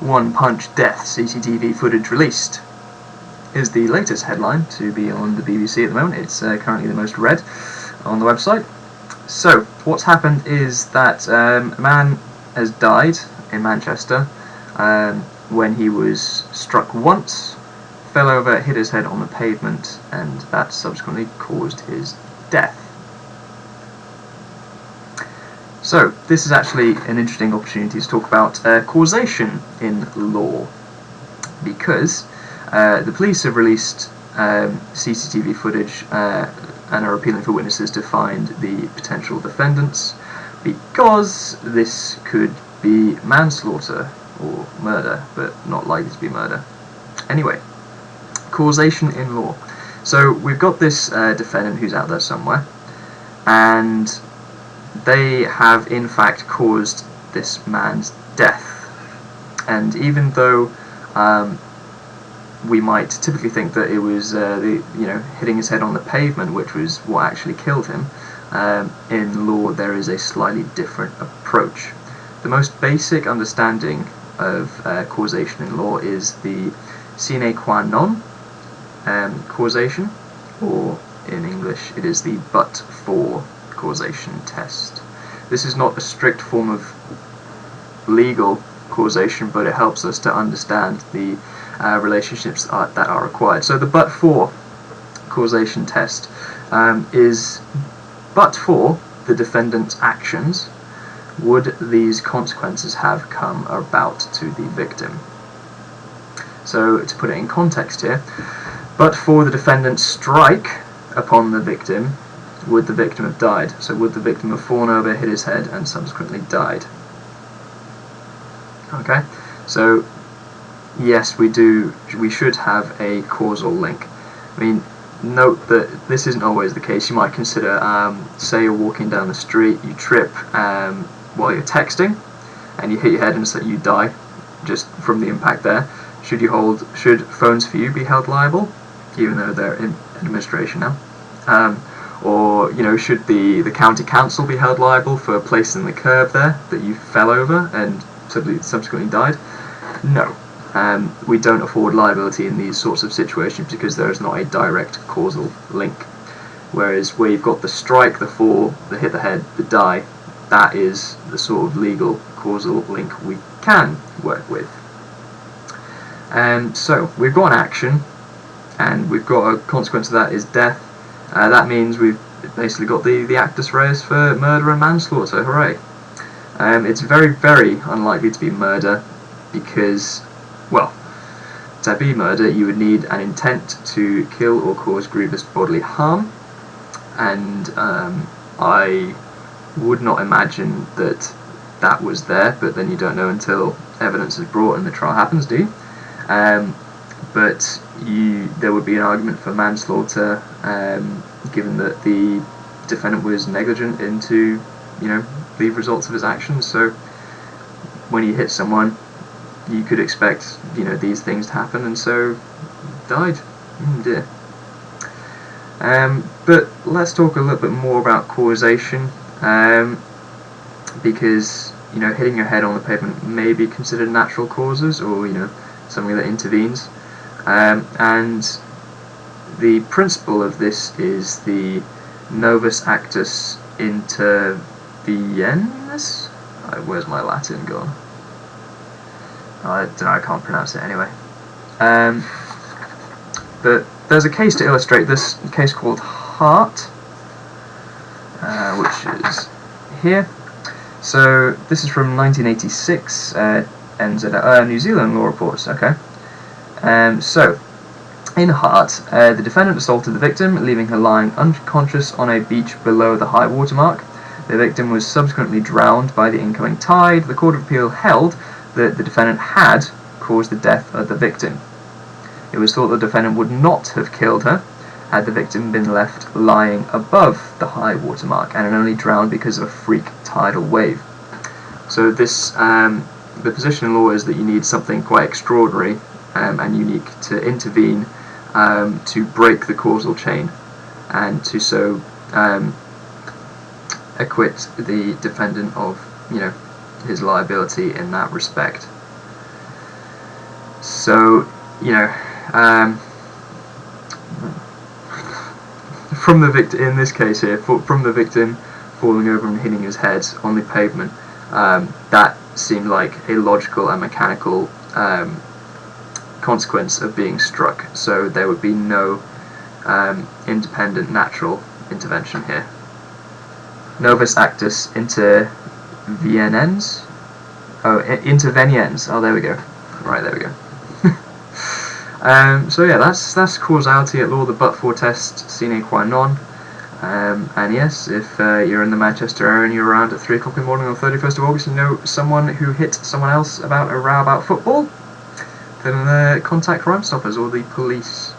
One punch death, CCTV footage released, is the latest headline to be on the BBC at the moment. It's currently the most read on the website. So, what's happened is that a man has died in Manchester when he was struck once, fell over, hit his head on the pavement, and that subsequently caused his death. So, this is actually an interesting opportunity to talk about causation in law, because the police have released CCTV footage and are appealing for witnesses to find the potential defendants, because this could be manslaughter or murder, but not likely to be murder. Anyway, causation in law. So we've got this defendant who's out there somewhere, and they have in fact caused this man's death. And even though we might typically think that it was hitting his head on the pavement which was what actually killed him, in law there is a slightly different approach. The most basic understanding of causation in law is the sine qua non causation, or in English it is the but-for causation test. This is not a strict form of legal causation, but it helps us to understand the relationships that are required. So the but-for causation test is, but for the defendant's actions, would these consequences have come about to the victim? So to put it in context here, but for the defendant's strike upon the victim, would the victim have died? So would the victim have fallen over, hit his head, and subsequently died? Okay, so yes, we should have a causal link. I mean, note that this isn't always the case. You might consider, say you're walking down the street, you trip while you're texting, and you hit your head and so you die just from the impact there. Should phones for you be held liable, even though they're in administration now? Or should the county council be held liable for placing the curb there that you fell over and subsequently died? No. We don't afford liability in these sorts of situations because there is not a direct causal link. Whereas where you've got the strike, the fall, the hit the head, the die, that is the sort of legal causal link we can work with. So we've got an action, and we've got a consequence of that is death. That means we've basically got the actus reus for murder and manslaughter. Hooray! It's very, very unlikely to be murder because, well, to be murder you would need an intent to kill or cause grievous bodily harm, and I would not imagine that was there, but then you don't know until evidence is brought and the trial happens, do you? But there would be an argument for manslaughter, given that the defendant was negligent into the results of his actions. So when you hit someone, you could expect these things to happen, and so died. Dear. But let's talk a little bit more about causation, because hitting your head on the pavement may be considered natural causes, or something that intervenes, and the principle of this is the novus actus interveniens. Where's my Latin gone? I don't know, I can't pronounce it anyway. But there's a case to illustrate this, a case called Hart, which is here. So this is from 1986, New Zealand Law Reports. Okay. So in Hart, the defendant assaulted the victim, leaving her lying unconscious on a beach below the high water mark. The victim was subsequently drowned by the incoming tide. The Court of Appeal held that the defendant had caused the death of the victim. It was thought the defendant would not have killed her had the victim been left lying above the high water mark and had only drowned because of a freak tidal wave. So this, the position in law is that you need something quite extraordinary and unique to intervene to break the causal chain and to so acquit the defendant of his liability in that respect. So, you know, from the victim in this case here, from the victim falling over and hitting his head on the pavement, that seemed like a logical and mechanical consequence of being struck. So there would be no independent natural intervention here. Novus actus interveniens. Interveniens. Oh, there we go. Right, there we go. So yeah, that's causality at law, the but-for test sine qua non. And yes, if you're in the Manchester area and you're around at 3 o'clock in the morning on 31st of August and you know someone who hit someone else about a row about football, then contact Crime Stoppers or the police.